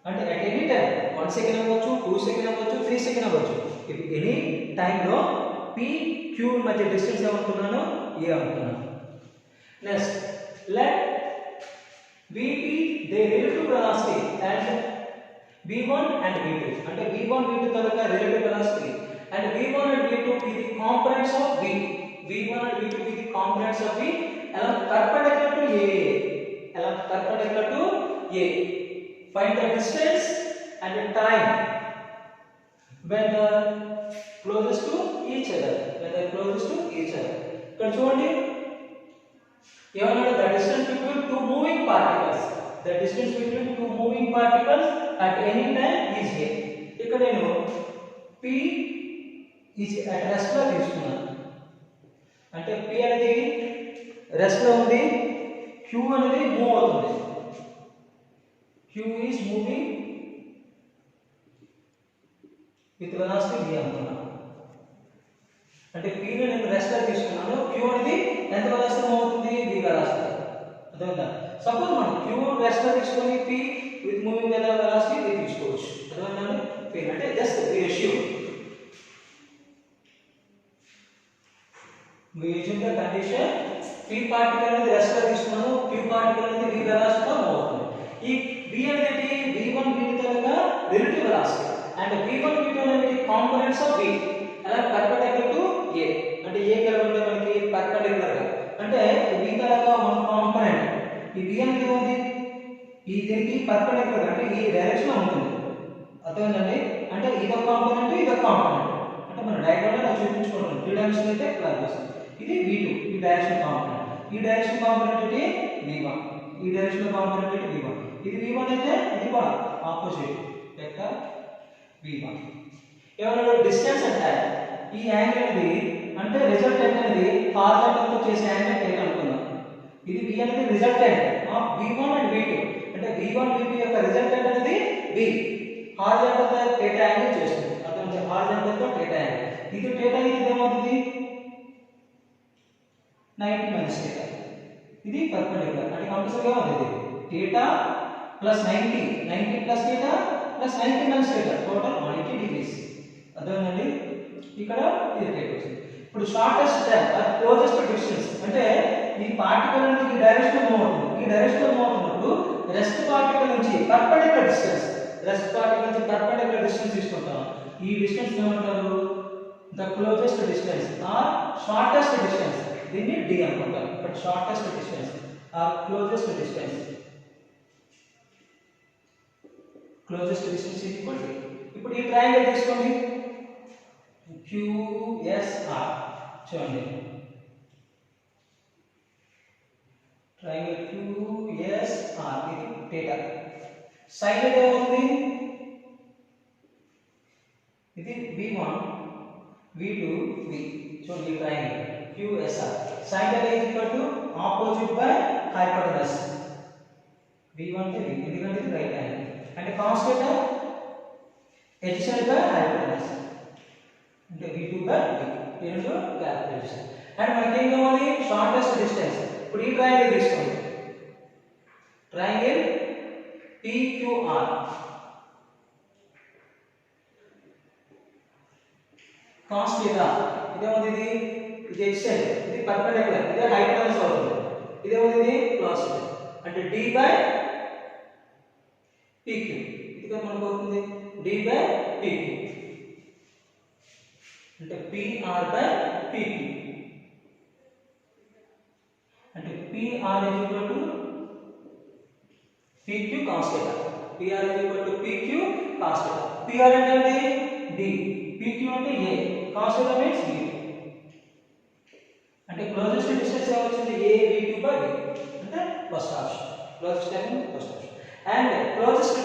అంటే at any time 1 second అవ్వచ్చు, 2 second అవ్వచ్చు, 3 second అవ్వచ్చు. ఇది ఎనీ టైం లో p q మధ్య డిస్టెన్స్ ఏమనుకున్నాను a అనుకున్నాను. Next let vp their relative velocity and v1 and v2 అంటే v1 v2 taluka relative velocity and v1 and v2 be the components of v. v1 and v2 be the components of v along perpendicular to a. along perpendicular to a. Find the distance and the time when they are closest to each other. when they are closest to each other. ఇక్కడ చూడండి ఏమన్నాడు the distance between two moving particles. the distance between two moving particles at any time is a. ఇక్కడ నేను p is at rest లో తీసుకున్నాను. అంటే p అనేది rest లో ఉంది, q అనేది మూవ్ అవుతుంది. q is moving with velocity v అనుకున్నాను. అంటే p ని నేను రెస్ట్ లో తీసుకున్నాను, q అనేది ఎంత వెలాసిటీ మూవ్ అవుతుంది v వెలాసిటీ. అర్థమైందా? సపోజ్ మనం q రెస్ట్ లో తీసుకొని p with moving velocity v తీసుకోవచ్చు. అర్థమైందా? p అంటే just we assume the condition p particle అనేది రెస్ట్ లో తీసుకున్నాను, q పార్టికల్ అనేది v వెలాసిటీతో మూవ్ అవుతుంది. ఈ v అనేది v1 v2 taluka relative velocity and v1 v2 అనేది కాంపోనెంట్స్ ఆఫ్ v అలా పర్పెండిక్యులర్ టు a. అంటే a కలవడం మనకి పర్పెండిక్యులర్ గా అంటే v తాలూకా వన్ కాంపోనెంట్ ఈ v అనేది ఉంది ఈ దీనికి పర్పెండిక్యులర్ అంటే ఈ డైరెక్షన్ లో ఉంటుంది. అర్థమైందండి? అంటే ఇదొక కాంపోనెంట్ ఇదొక కాంపోనెంట్ అంటే మనం డయాగ్రామ్ లో చూపించుకుంటాం. 3 డైమెన్షన్ అయితే ఇలా వస్తుంది. ఇది v2 ఈ డైరెక్షన్ కాంపోనెంట్, ఈ డైరెక్షన్ కాంపోనెంట్ అంటే v1, ఈ డైరెక్షన్ కాంపోనెంట్ అంటే v1. ఇది v1 అయితే ఇది కూడా ఆపోజిట్ వెక్టర్ v1. ఏమన్నాడు డిస్టెన్స్ అంటే ఈ యాంగిల్ అనేది అంటే రిజల్టెంట్ అనేది హారిజాంటల్ తో చేసే యాంగిల్ θ అనుకుందాం. ఇది v అనేది resultant of v1 and v2 అంటే v1 v2 యొక్క రిజల్టెంట్ అనేది v హారిజాంటల్ తో θ యాంగిల్ చేస్తుంది. అర్థం హారిజాంటల్ తో θ యాంగిల్ ఇది θ అయితే ఏమవుతుంది 90 మైనస్ θ. ఇది పర్పెండిక్యులర్ అంటే కంపల్సరీగా ఉంది θ plus 90 plus θ plus 90 minus θ total 180 degrees. అర్థమైందండి? ఇక్కడ ఇది టేక్ వచ్చింది. ఇప్పుడు షార్టెస్ట్ టైం అది క్లోజెస్ట్ డిస్టెన్స్ అంటే ఈ పార్టికల్ నుంచి ఈ డైరెక్షన్ లో మూవ్ అవుతుంది. ఈ డైరెక్షన్ లో మూవ్ అవుతున్నప్పుడు రెస్ట్ పార్టికల్ నుంచి పర్పెండిక్యులర్ డిస్టెన్స్ తీసుకుంటాం. ఈ డిస్టెన్స్ ఏమంటారు the closest distance or shortest distance. దీన్ని d అనుకుంటాం. But shortest distance or closest distance is equal to. ఇప్పుడు ఈ ట్రయాంగిల్ తీసుకోండి QSR. చూడండి ట్రయాంగిల్ QSR ఇది θ. సైడ్ ఏమవుతుంది ఇది v1 v2 v. చూడండి ఈ triangle QSR side is equal to opposite by hypotenuse v1 to v ఎందుకంటే ఇది రైట్ యాంగిల్ అంటే cos θ adjacent by hypotenuse అంటే v2 by v. ఈ రెండు క్యాలిక్యులేషన్. అండ్ మనకి ఏం కావాలి షార్టెస్ట్ డిస్టెన్స్. ఇప్పుడు ఈ ట్రయాంగిల్ తీసుకోండి ట్రయాంగిల్ PQR cos θ ఇదేమవుతుంది ఇది adjacent ఇది పర్పెండిక్యులర్ ఇది హైపోటెనస్ అవుతుంది. ఇదేమవుతుంది cos θ అంటే d by PQ ఇది కదా మనకు అవుతుంది d by PQ అంటే PR by PQ అంటే PR is equal to PQ cos θ. PR is equal to PQ cos θ. PR అంటే d, PQ అంటే a, cos θ means v. అంటే క్లోజెస్ట్ డిస్టెన్స్ ఏమొచ్చింది a v2 by v అంటే first option closest time first option. And closest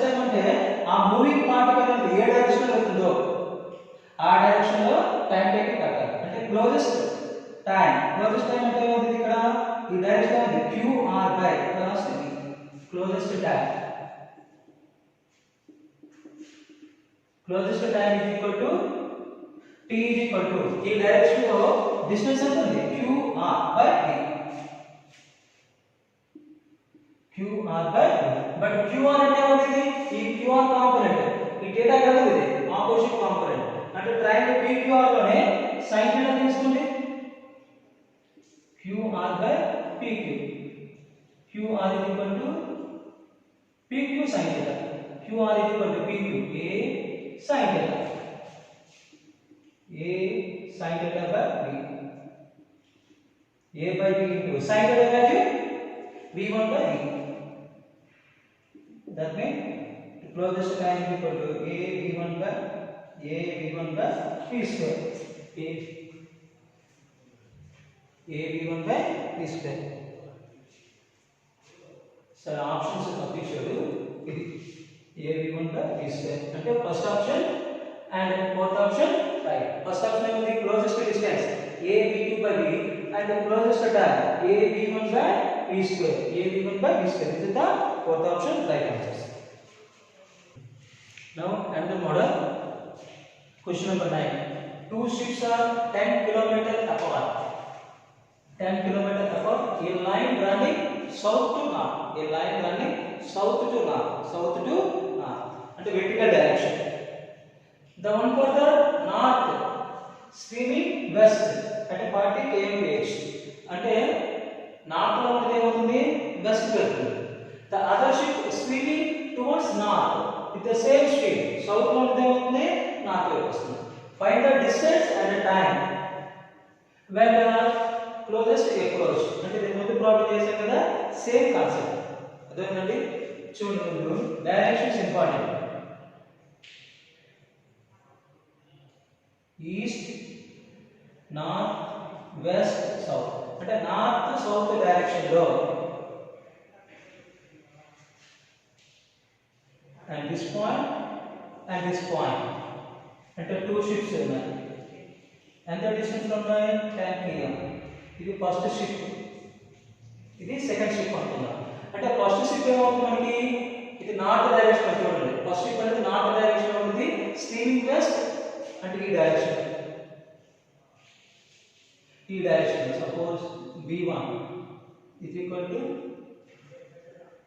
time అంటే ఆ moving particle అనేది ఏ direction లో ఉందో ఆ డైరెక్షన్ లో టైం టేకింగ్ కట్టాలి. అంటే క్లోజెస్ట్ టైం అంటే ఏమవుతుంది ఇక్కడ ఈ డైరెక్షన్ అనేది QR by velocity closest time is equal to t is equal to ఈ డైరెక్షన్ లో డిస్టెన్స్ ఎంత ఉంది qr by t qr by t but qr అంటే ఏమవుతుంది ఈ qr కాంపోనెంట్ ఈ డేటా కదా ఇది ఆపోజిట్ కాంపోనెంట్ అంటే ట్రయాంగిల్ pqr లోనే sin θ తీసుకోండి qr by pq qr is equal to pq sin θ qr is equal to pq a sin θ a sin θ by b a by b into sin θ value v1 by b. That means the closest line is equal to a v1 by b square a v1 by b square. So options పంపించారు ఇది a v1 by b square అంటే first option and fourth option right. First option is the closest distance a v2 by b and the closest term a v1 by b square a v1 by b square. This is the fourth option right answers. Now another model. Question number 9. Two ships are 10 km apart. 10 km apart. A line running south to north. A line running south to north. South to north. And the vertical direction. The one for the north streaming west at 40 kmph. అంటే north లో ఉంటే ఏమవుతుంది west వెళ్తుంది. The other ship streaming towards north with the same speed. South లో ఉంటే ఏమవుతుంది north వైపు వస్తుంది. Find the distance and the time when the closest approach. అంటే దీని ముందు ప్రాబ్లం చేశాం కదా సేమ్ కాన్సెప్ట్ అదేనండి. చూడండి directions important. East north west south అంటే నార్త్ సౌత్ డైరెక్షన్ లో అండ్ దిస్ పాయింట్ అంటే టూ షిప్స్ ఉన్నాయి. ఎంత డిస్టెన్స్ లో ఉన్నాయి 10 km. ఇది ఫస్ట్ షిప్ ఇది సెకండ్ షిప్ అంటున్నాం. అంటే ఫస్ట్ షిప్ ఏమవుతుంది మనకి ఇది నార్త్ డైరెక్షన్ చూడండి. ఫస్ట్ షిప్ అనేది నార్త్ డైరెక్షన్ లో ఉంది స్టీమింగ్ వెస్ట్ అంటే ఈ direction suppose v1 is equal to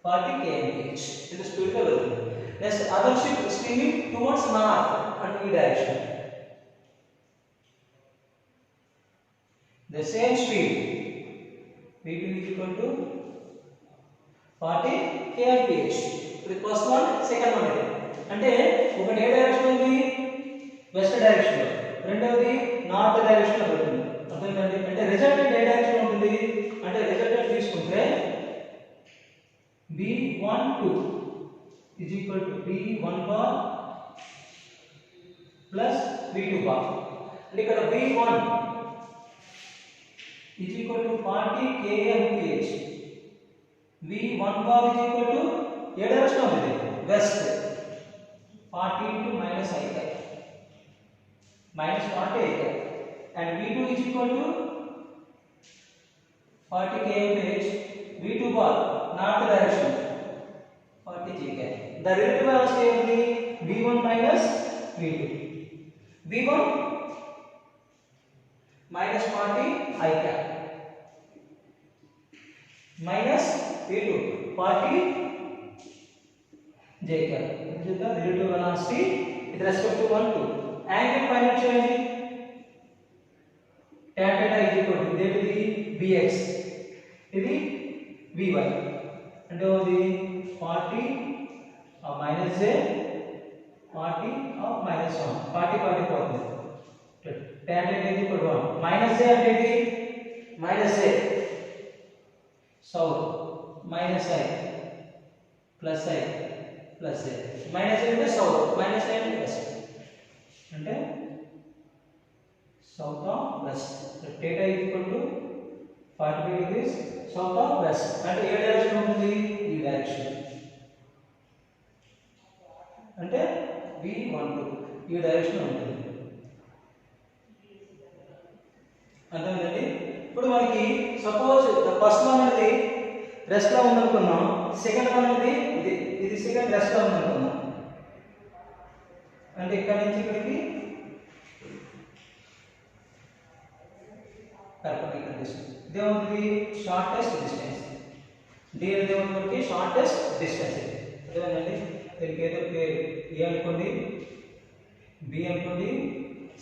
40 kmph ఇది స్పీడ్ గా వెళ్తుంది. Next other ship steaming towards north అంటే ఈ direction the same speed v2 is equal to 40 kmph. ఇది ఫస్ట్ వన్ సెకండ్ వన్ ఇది అంటే ఒకటి ఏ డైరెక్షన్ ఉంది వెస్ట్ డైరెక్షన్ లో రెండవది నార్త్ డైరెక్షన్ లో వెళ్తుంది. అర్థమైందండి. అంటే రిజల్టెంట్ ఏ డైరెక్షన్ లో ఉంటుంది అంటే రిజల్టెంట్ తీసుకుంటే v12 is equal to v1 bar plus v2 bar. అంటే ఇక్కడ v1 is equal to 40 kmph v1 bar is equal to A direction ఉంది west 40 into minus I minus 40 and v2 is equal to 40 kmph v2 bar north direction 40 kg. The relative velocity of the v1 minus v2 v1 minus 40 I cap minus v2 40 j cap. This is the relative velocity with respect to 1 2. Angle find out చేయండి. tan theta is equal to ఇది bx ఇది vy అంటే ఇది 40 minus j 40 minus 1 40 పోతుంది. tan theta is equal to 1 minus j అంటే ఇది minus j south minus I plus j minus j అంటే south minus I అంటే west అంటే south of west. theta is equal to 45 degrees south of west అంటే ఏ direction ఉంటుంది ఈ direction అంటే v12 ఈ డైరెక్షన్ ఉంటుంది. అర్థమైందండి. ఇప్పుడు మనకి సపోజ్ ఫస్ట్ వన్ అనేది రెస్ట్ లో ఉందనుకున్నాం, సెకండ్ వన్ అనేది ఇది సెకండ్ రెస్ట్ లో ఉందనుకున్నాం. అంటే ఇక్కడ నుంచి ఇక్కడికి ఇదేముంది షార్టెస్ట్ డిస్టెన్స్. డి అనేది ఏమవుతుంది షార్టెస్ట్ డిస్టెన్స్. అదేనండి దీనికి ఏదో పేరు ఏ అనుకోండి, బి అనుకోండి,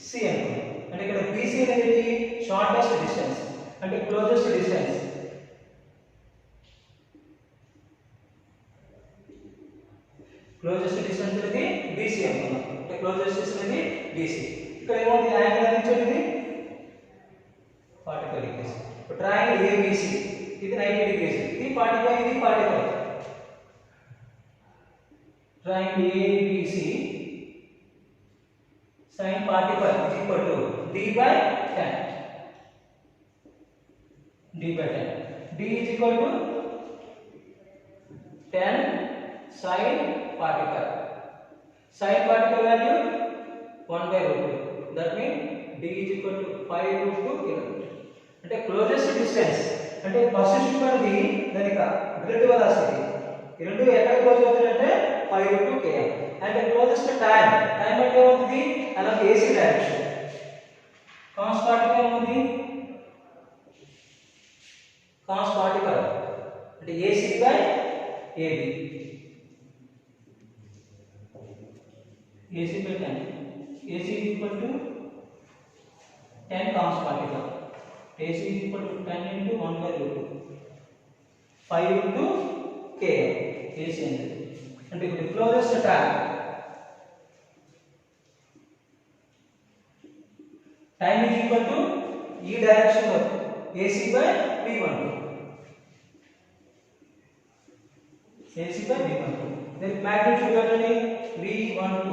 సి అనుకోండి. అంటే ఇక్కడ బీసీ అనేది షార్టెస్ట్ డిస్టెన్స్ అంటే క్లోజెస్ట్ డిస్టెన్స్. క్లోజెస్ట్ డిస్టెన్స్ అనేది బీసీ అనుకున్నాం. అంటే క్లోజెస్ట్ డిస్టెన్స్ అనేది బీసీ. ఇక్కడ ఏమవుతుంది యాంగిల్ అనేది చూడండి 45 degrees. ట్రయాంగిల్ ఏబీసీ ఇది 90 degrees, ఇది 45, ఇది 45. Triangle ABC sin 45 is equal to d by 10. d by 10. d is equal to 10 sin 45. Sin 45 value 1 by root 2. That means d is equal to 5 root 2 km. అంటే closest distance అంటే first step అనేది దానికి grid velocity. ఈ రెండు ఎక్కడ close అవుతాయంటే 5 root 2 km. And closest time అంటే ఏమవుతుంది అలా ఏసీ డైరెక్షన్. cos 45 ఏమవుతుంది cos 45 అంటే AC by AB. AC by 10. AC is equal to 10 cos 45. AC is equal to 10 into 1 by root 2. 5 into k. AC అంటే ఇప్పుడు closest time is equal to ఈ direction లో AC by V12. AC by V12. then magnitude అంటే V12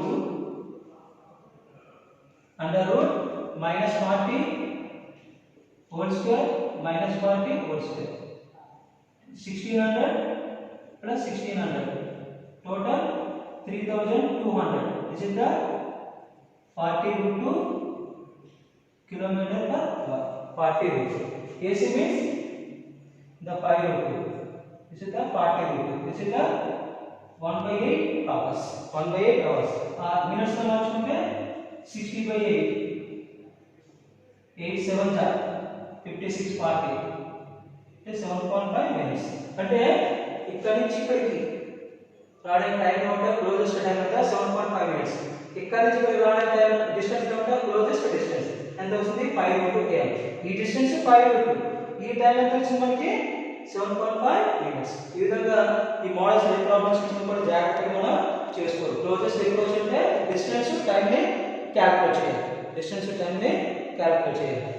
under root minus 40 whole square minus 40 whole square. 1600 plus 1600 total 3200. This is the 40 root 2 kilometer per hour. 40 root 2. AC means the 5 root 2. This is the 40 root 2. This is the 1 by 8 hours. 1 by 8 hours. Minutes లో మార్చుకుంటే 60 by 8. 8 7 are 56 40. అంటే 7.5 minutes. అంటే ఇక్కడ నుంచి ఇక్కడికి రావడం time అంటే closest time అంటే 7.5 minutes. ఇక్కడ నుంచి ఇక్కడికి రావడం టైం డిస్టెన్స్ అంటే క్లోజెస్ట్ డిస్టెన్స్ ఎంత వస్తుంది 5 root 2 km. ఈ డిస్టెన్స్ 5 root 2. ఈ టైం ఎంత వచ్చింది మనకి 7.5 minutes. ఈ విధంగా ఈ మోడల్స్ ఏ ప్రాబ్లమ్స్ ఇచ్చినప్పుడు కూడా జాగ్రత్తగా మనం చేసుకోవాలి. క్లోజెస్ట్ అప్రోచ్ అంటే డిస్టెన్స్ టైం ని క్యాలిక్యులేట్ చేయాలి. డిస్టెన్స్ టైం ని క్యాలిక్యులేట్ చేయాలి.